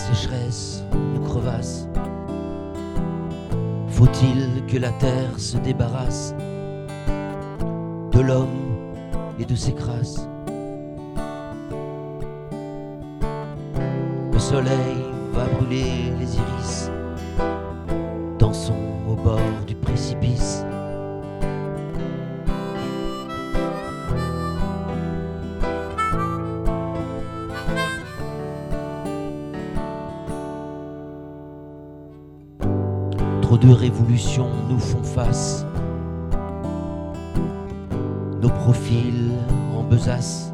sécheresse ou crevasse. Faut-il que la terre se débarrasse de l'homme et de ses crasses? Le soleil va brûler les iris, dansons au bord du précipice. Trop de révolutions nous font face, nos profils en besace,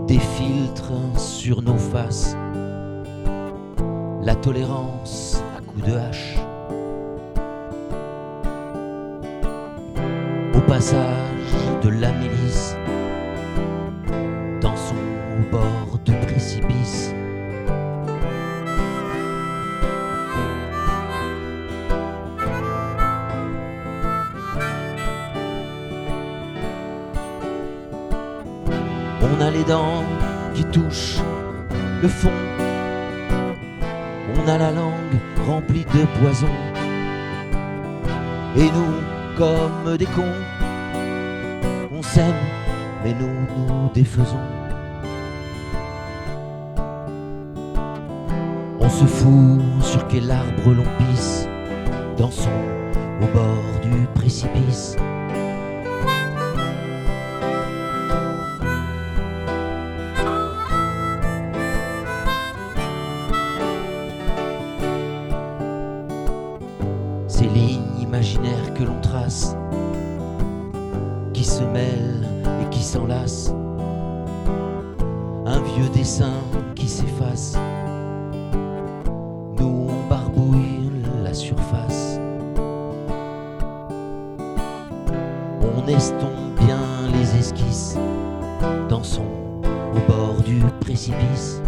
des filtres sur nos faces, la tolérance à coups de hache. Au passage de la milice, dansons au bord du précipice. On a les dents qui touchent le fond, on a la langue remplie de poison, et nous, comme des cons, on s'aime, mais nous nous défaisons. On se fout sur quel arbre l'on pisse, dansons au bord du précipice. Ces lignes imaginaires que l'on trace, qui se mêlent et qui s'enlacent, un vieux dessin qui s'efface, nous on barbouille la surface. On estompe bien les esquisses, dansons au bord du précipice.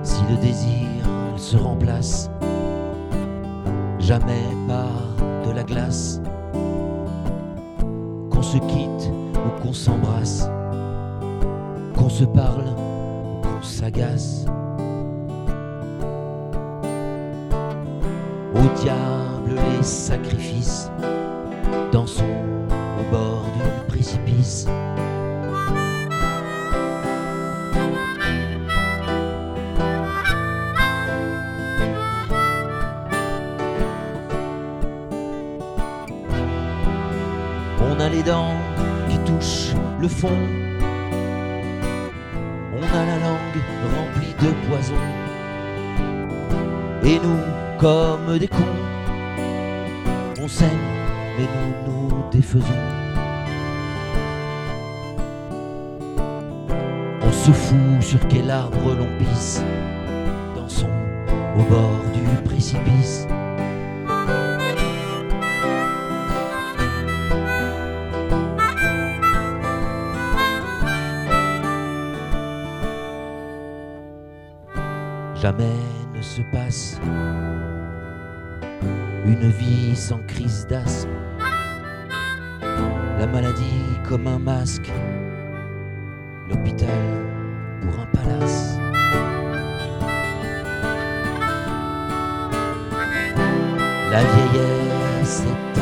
Si le désir se remplace jamais par de la glace, qu'on se quitte ou qu'on s'embrasse, qu'on se parle ou qu'on s'agace, au diable les sacrifices, dansons au bord du précipice. On a les dents qui touchent le fond, on a la langue remplie de poison, et nous, comme des cons, on s'aime, mais nous nous défaisons. On se fout sur quel arbre l'on pisse, dansons au bord du précipice. Jamais ne se passe une vie sans crise d'asthme, la maladie comme un masque, l'hôpital pour un palace. La vieillesse est